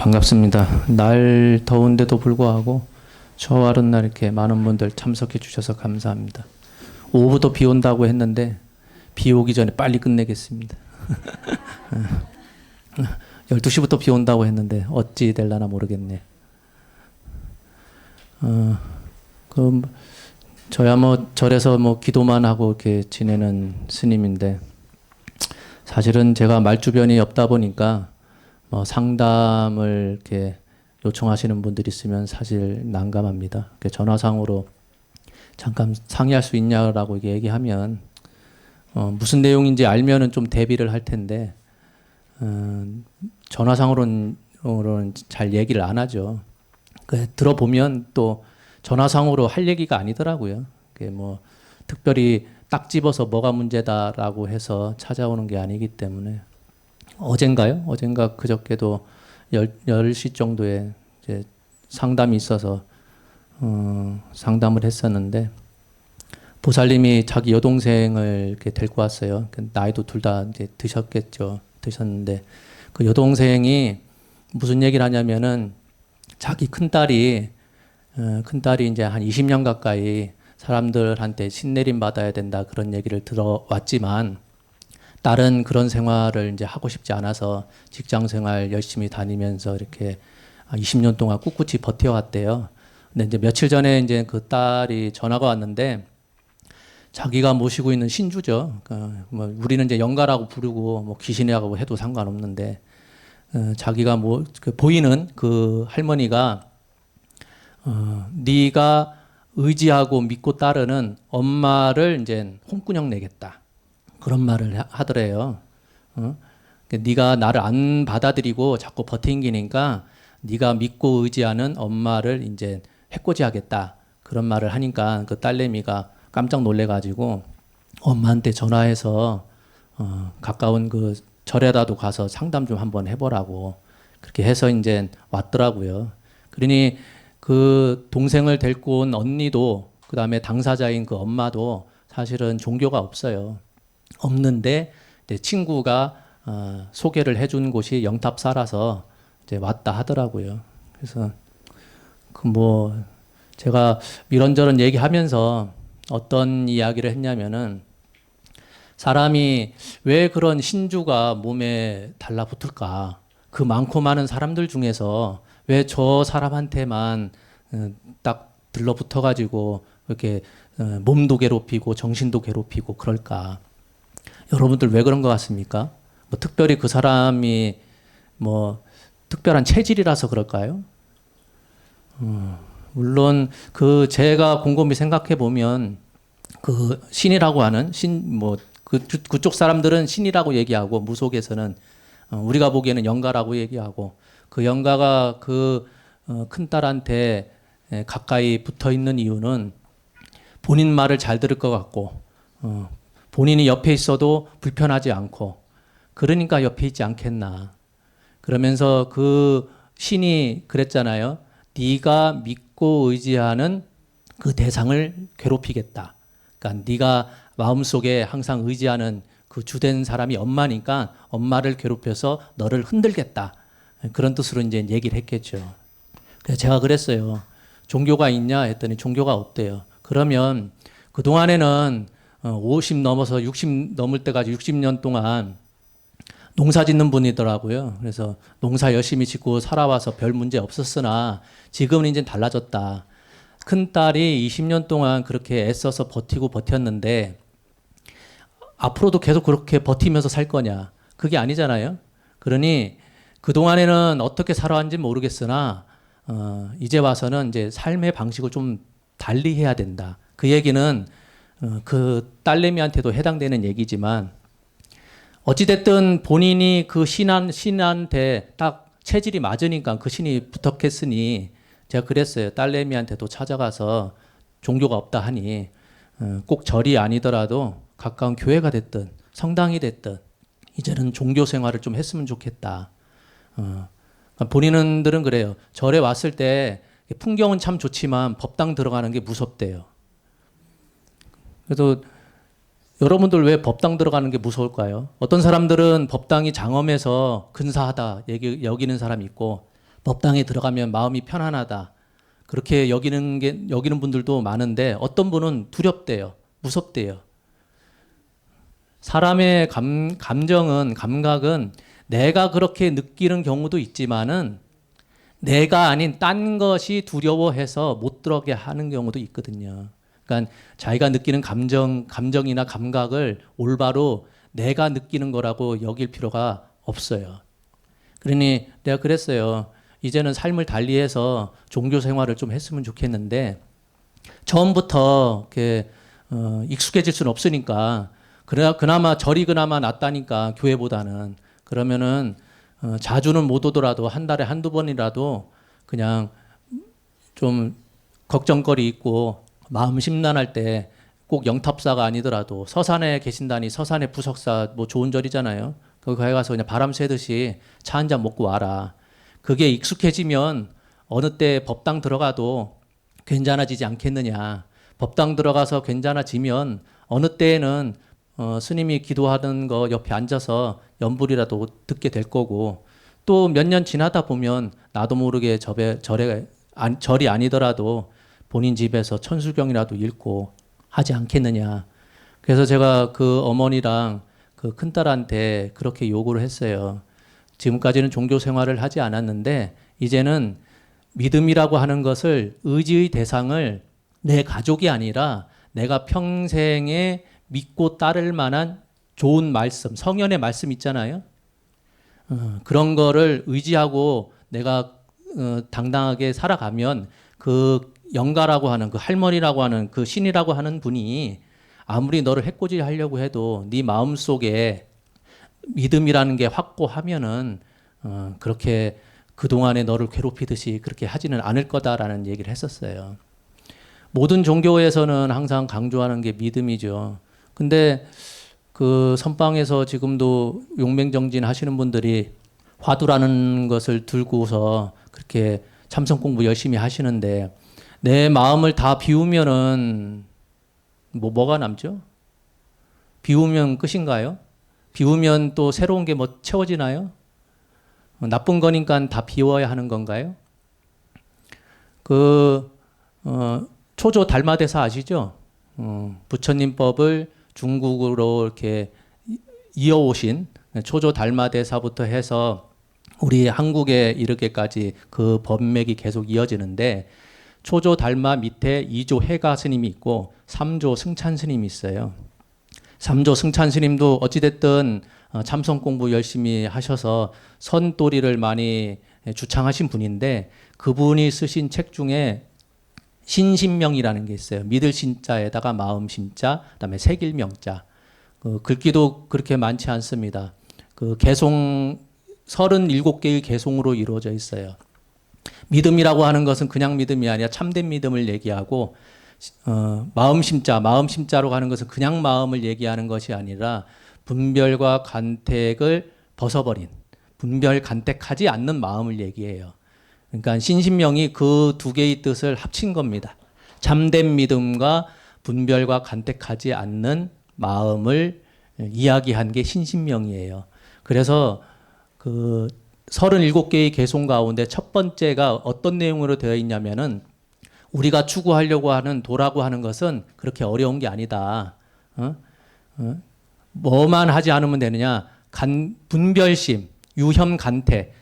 반갑습니다. 날 더운데도 불구하고 저 하른 날 이렇게 많은 분들 참석해 주셔서 감사합니다. 오후부터 비 온다고 했는데 비 오기 전에 빨리 끝내겠습니다. 12시부터 비 온다고 했는데 어찌 될라나 모르겠네. 저야 뭐 절에서 뭐 기도만 하고 이렇게 지내는 스님인데 사실은 제가 말주변이 없다 보니까 상담을 이렇게 요청하시는 분들이 있으면 사실 난감합니다. 전화상으로 잠깐 상의할 수 있냐라고 얘기하면 무슨 내용인지 알면은 좀 대비를 할 텐데 전화상으로는 잘 얘기를 안 하죠. 들어보면 또 전화상으로 할 얘기가 아니더라고요. 뭐 특별히 딱 집어서 뭐가 문제다라고 해서 찾아오는 게 아니기 때문에 어젠가요? 어젠가 그저께도 10시 정도에 이제 상담이 있어서 상담을 했었는데 보살님이 자기 여동생을 이렇게 데리고 왔어요. 나이도 둘 다 이제 드셨는데 그 여동생이 무슨 얘기를 하냐면은 자기 큰딸이 이제 한 20년 가까이 사람들한테 신내림 받아야 된다 그런 얘기를 들어왔지만 딸은 그런 생활을 이제 하고 싶지 않아서 직장 생활 열심히 다니면서 이렇게 20년 동안 꿋꿋이 버텨왔대요. 근데 이제 며칠 전에 이제 그 딸이 전화가 왔는데 자기가 모시고 있는 신주죠. 뭐 우리는 이제 영가라고 부르고 뭐 귀신이라고 해도 상관없는데 자기가 보이는 그 할머니가 네가 의지하고 믿고 따르는 엄마를 이제 홍군형 내겠다. 그런 말을 하더래요. 네가 나를 안 받아들이고 자꾸 버팅기니까 네가 믿고 의지하는 엄마를 이제 해코지하겠다. 그런 말을 하니까 그 딸내미가 깜짝 놀래가지고 엄마한테 전화해서 가까운 그 절에라도 가서 상담 좀 한번 해보라고 그렇게 해서 이제 왔더라고요. 그러니 그 동생을 데리고 온 언니도 그 다음에 당사자인 그 엄마도 사실은 종교가 없어요. 없는데 이제 친구가 소개를 해준 곳이 영탑사라서 이제 왔다 하더라고요. 그래서 제가 이런저런 얘기하면서 어떤 이야기를 했냐면은 사람이 왜 그런 신주가 몸에 달라붙을까? 그 많고 많은 사람들 중에서 왜 저 사람한테만 딱 들러붙어가지고 이렇게 몸도 괴롭히고 정신도 괴롭히고 그럴까? 여러분들 왜 그런 것 같습니까? 특별히 그 사람이 특별한 체질이라서 그럴까요? 물론 제가 곰곰이 생각해 보면 그 신이라고 하는 그쪽 사람들은 신이라고 얘기하고 무속에서는 우리가 보기에는 영가라고 얘기하고 그 영가가 큰딸한테 가까이 붙어 있는 이유는 본인 말을 잘 들을 것 같고 본인이 옆에 있어도 불편하지 않고 그러니까 옆에 있지 않겠나. 그러면서 그 신이 그랬잖아요. 네가 믿고 의지하는 그 대상을 괴롭히겠다. 그러니까 네가 마음속에 항상 의지하는 그 주된 사람이 엄마니까 엄마를 괴롭혀서 너를 흔들겠다. 그런 뜻으로 이제 얘기를 했겠죠. 그래서 제가 그랬어요. 종교가 있냐 했더니 종교가 없대요. 그러면 그동안에는 50 넘어서 60 넘을 때까지 60년 동안 농사 짓는 분이더라고요. 그래서 농사 열심히 짓고 살아와서 별 문제 없었으나 지금은 이제 달라졌다. 큰딸이 20년 동안 그렇게 애써서 버텼는데 앞으로도 계속 그렇게 버티면서 살 거냐? 그게 아니잖아요. 그러니 그동안에는 어떻게 살아왔는지 모르겠으나 이제 와서는 이제 삶의 방식을 좀 달리 해야 된다. 그 얘기는 그 딸내미한테도 해당되는 얘기지만 어찌됐든 본인이 그 신한테 딱 체질이 맞으니까 그 신이 부탁했으니 제가 그랬어요. 딸내미한테도 찾아가서 종교가 없다 하니 꼭 절이 아니더라도 가까운 교회가 됐든 성당이 됐든 이제는 종교 생활을 좀 했으면 좋겠다. 본인들은 그래요. 절에 왔을 때 풍경은 참 좋지만 법당 들어가는 게 무섭대요. 그래서 여러분들 왜 법당 들어가는 게 무서울까요? 어떤 사람들은 법당이 장엄해서 근사하다 여기는 사람이 있고 법당에 들어가면 마음이 편안하다. 그렇게 여기는 분들도 많은데 어떤 분은 두렵대요. 무섭대요. 사람의 감각은 내가 그렇게 느끼는 경우도 있지만은 내가 아닌 딴 것이 두려워해서 못 들어게 하는 경우도 있거든요. 그러니까 자기가 느끼는 감정이나 감각을 올바로 내가 느끼는 거라고 여길 필요가 없어요. 그러니 내가 그랬어요. 이제는 삶을 달리해서 종교 생활을 좀 했으면 좋겠는데 처음부터 이렇게 익숙해질 수는 없으니까 그나마 절이 그나마 낫다니까 교회보다는 그러면은 자주는 못 오더라도 한 달에 한두 번이라도 그냥 좀 걱정거리 있고 마음 심란할 때 꼭 영탑사가 아니더라도 서산에 계신다니 서산의 부석사 뭐 좋은 절이잖아요. 거기 가서 그냥 바람 쐬듯이 차 한 잔 먹고 와라. 그게 익숙해지면 어느 때 법당 들어가도 괜찮아지지 않겠느냐. 법당 들어가서 괜찮아지면 어느 때에는 스님이 기도하는 거 옆에 앉아서 연불이라도 듣게 될 거고 또 몇 년 지나다 보면 나도 모르게 절이 아니더라도 본인 집에서 천수경이라도 읽고 하지 않겠느냐. 그래서 제가 그 어머니랑 그 큰딸한테 그렇게 요구를 했어요. 지금까지는 종교 생활을 하지 않았는데 이제는 믿음이라고 하는 것을 의지의 대상을 내 가족이 아니라 내가 평생에 믿고 따를 만한 좋은 말씀, 성현의 말씀 있잖아요. 그런 거를 의지하고 내가 당당하게 살아가면 그 영가라고 하는 그 할머니라고 하는 그 신이라고 하는 분이 아무리 너를 해코지 하려고 해도 네 마음속에 믿음이라는 게 확고하면은 그렇게 그동안에 너를 괴롭히듯이 그렇게 하지는 않을 거다라는 얘기를 했었어요. 모든 종교에서는 항상 강조하는 게 믿음이죠. 근데 그 선방에서 지금도 용맹정진 하시는 분들이 화두라는 것을 들고서 그렇게 참선 공부 열심히 하시는데 내 마음을 다 비우면은 뭐가 남죠? 비우면 끝인가요? 비우면 또 새로운 게 뭐 채워지나요? 나쁜 거니까 다 비워야 하는 건가요? 초조 달마대사 아시죠? 부처님법을 중국으로 이렇게 이어오신 초조 달마대사부터 해서 우리 한국에 이르게까지 그 법맥이 계속 이어지는데 초조 달마 밑에 2조 해가 스님이 있고 3조 승찬 스님이 있어요. 3조 승찬 스님도 어찌됐든 참선 공부 열심히 하셔서 선도리를 많이 주창하신 분인데 그분이 쓰신 책 중에 신신명이라는 게 있어요. 믿을 신자에다가 마음 신자, 그다음에 새길 명자. 글귀도 그렇게 많지 않습니다. 그 개송 37개의 개송으로 이루어져 있어요. 믿음이라고 하는 것은 그냥 믿음이 아니라 참된 믿음을 얘기하고 마음심자로 가는 것은 그냥 마음을 얘기하는 것이 아니라 분별과 간택을 벗어버린 분별 간택하지 않는 마음을 얘기해요. 그러니까 신신명이 그 두 개의 뜻을 합친 겁니다. 참된 믿음과 분별과 간택하지 않는 마음을 이야기한 게 신신명이에요. 그래서 그 37개의 개송 가운데 첫 번째가 어떤 내용으로 되어 있냐면은 우리가 추구하려고 하는 도라고 하는 것은 그렇게 어려운 게 아니다. 뭐만 하지 않으면 되느냐? 분별심, 유혐 간택,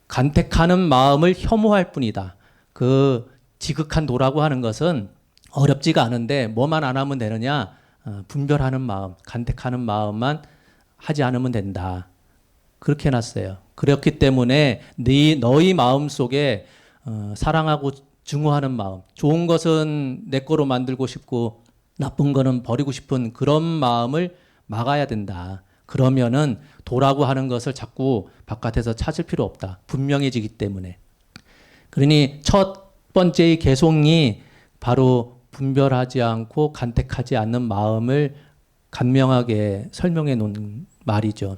간택하는 마음을 혐오할 뿐이다. 그 지극한 도라고 하는 것은 어렵지가 않은데 뭐만 안 하면 되느냐? 분별하는 마음, 간택하는 마음만 하지 않으면 된다. 그렇게 해놨어요. 그렇기 때문에 너희 마음 속에 사랑하고 증오하는 마음, 좋은 것은 내 거로 만들고 싶고 나쁜 거는 버리고 싶은 그런 마음을 막아야 된다. 그러면은 도라고 하는 것을 자꾸 바깥에서 찾을 필요 없다. 분명해지기 때문에. 그러니 첫 번째의 개송이 바로 분별하지 않고 간택하지 않는 마음을 간명하게 설명해 놓은 말이죠.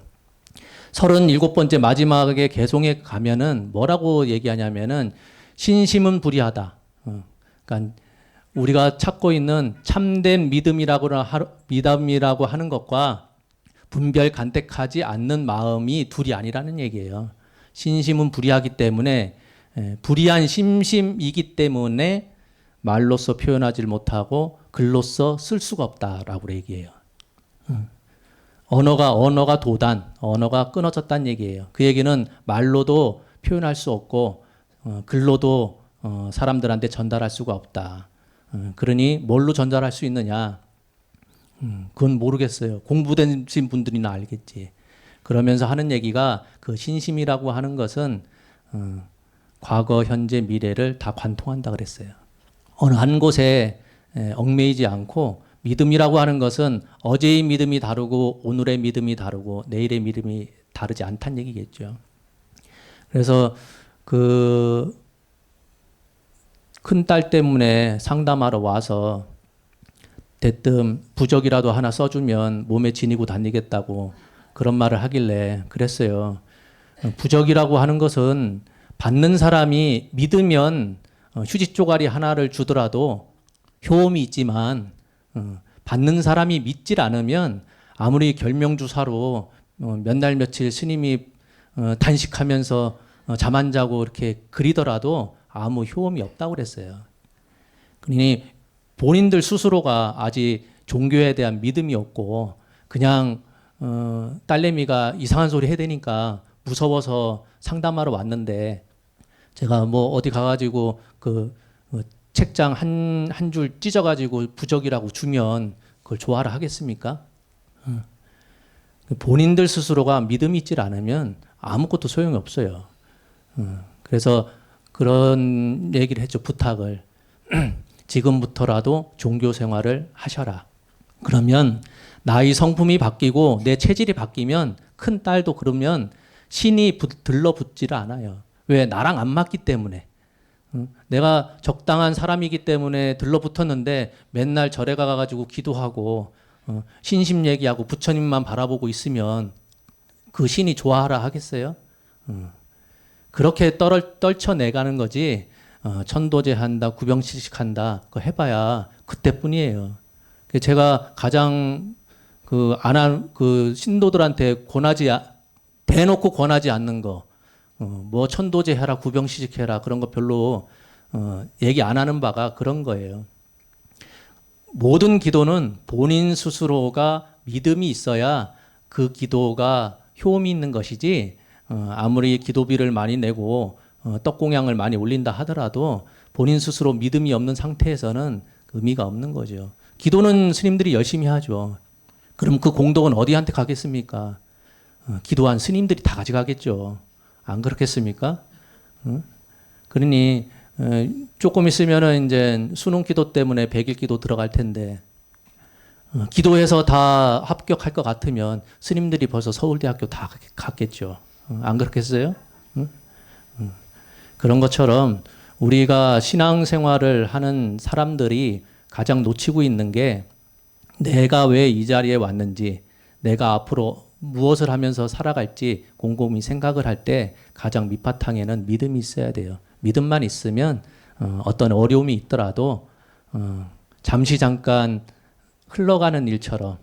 37번째 마지막에 개송에 가면은 뭐라고 얘기하냐면은 신심은 불이하다. 그러니까 우리가 찾고 있는 참된 믿음이라고 하는 것과 분별 간택하지 않는 마음이 둘이 아니라는 얘기예요. 신심은 불의하기 때문에 불의한 심심이기 때문에 말로써 표현하지 못하고 글로써 쓸 수가 없다라고 얘기해요. 언어가 도단, 언어가 끊어졌다는 얘기예요. 그 얘기는 말로도 표현할 수 없고 글로도 사람들한테 전달할 수가 없다. 그러니 뭘로 전달할 수 있느냐? 그건 모르겠어요. 공부되신 분들이나 알겠지. 그러면서 하는 얘기가 그 신심이라고 하는 것은 과거, 현재, 미래를 다 관통한다 그랬어요. 어느 한 곳에 얽매이지 않고 믿음이라고 하는 것은 어제의 믿음이 다르고 오늘의 믿음이 다르고 내일의 믿음이 다르지 않다는 얘기겠죠. 그래서 그 큰딸 때문에 상담하러 와서 대뜸 부적이라도 하나 써주면 몸에 지니고 다니겠다고 그런 말을 하길래 그랬어요. 부적이라고 하는 것은 받는 사람이 믿으면 휴지 쪼가리 하나를 주더라도 효험이 있지만 받는 사람이 믿질 않으면 아무리 결명주사로 몇 날 며칠 스님이 단식하면서 잠 안 자고 이렇게 그리더라도 아무 효험이 없다고 그랬어요. 그러니 본인들 스스로가 아직 종교에 대한 믿음이 없고 그냥 딸내미가 이상한 소리 해대니까 무서워서 상담하러 왔는데 제가 뭐 어디 가가지고 그 책장 한 줄 찢어가지고 부적이라고 주면 그걸 좋아라 하겠습니까? 본인들 스스로가 믿음이 있질 않으면 아무것도 소용이 없어요. 그래서 그런 얘기를 했죠. 부탁을. 지금부터라도 종교 생활을 하셔라. 그러면 나의 성품이 바뀌고 내 체질이 바뀌면 큰 딸도 그러면 신이 들러붙지를 않아요. 왜? 나랑 안 맞기 때문에. 내가 적당한 사람이기 때문에 들러붙었는데 맨날 절에 가가지고 기도하고 신심 얘기하고 부처님만 바라보고 있으면 그 신이 좋아하라 하겠어요? 그렇게 떨쳐내가는 거지 천도제 한다, 구병치식 한다 그거 해봐야 그때뿐이에요. 제가 가장 그 신도들한테 대놓고 권하지 않는 거 뭐 천도제 해라, 구병치식 해라 그런 거 별로 얘기 안 하는 바가 그런 거예요. 모든 기도는 본인 스스로가 믿음이 있어야 그 기도가 효험이 있는 것이지 아무리 기도비를 많이 내고 떡공양을 많이 올린다 하더라도 본인 스스로 믿음이 없는 상태에서는 의미가 없는 거죠. 기도는 스님들이 열심히 하죠. 그럼 그 공덕은 어디한테 가겠습니까? 기도한 스님들이 다 가져가겠죠. 안 그렇겠습니까? 그러니 조금 있으면은 이제 수능 기도 때문에 100일 기도 들어갈 텐데 기도해서 다 합격할 것 같으면 스님들이 벌써 서울대학교 다 갔겠죠. 안 그렇겠어요? 그런 것처럼 우리가 신앙생활을 하는 사람들이 가장 놓치고 있는 게 내가 왜 이 자리에 왔는지 내가 앞으로 무엇을 하면서 살아갈지 곰곰이 생각을 할 때 가장 밑바탕에는 믿음이 있어야 돼요. 믿음만 있으면 어떤 어려움이 있더라도 잠시 잠깐 흘러가는 일처럼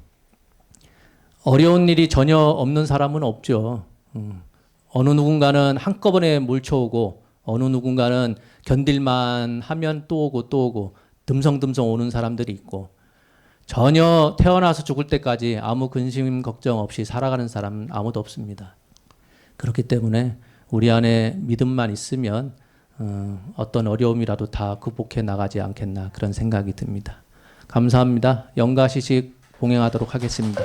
어려운 일이 전혀 없는 사람은 없죠. 어느 누군가는 한꺼번에 몰쳐오고 어느 누군가는 견딜만 하면 또 오고 또 오고 듬성듬성 오는 사람들이 있고 전혀 태어나서 죽을 때까지 아무 근심 걱정 없이 살아가는 사람은 아무도 없습니다. 그렇기 때문에 우리 안에 믿음만 있으면 어떤 어려움이라도 다 극복해 나가지 않겠나 그런 생각이 듭니다. 감사합니다. 영가시식 봉행하도록 하겠습니다.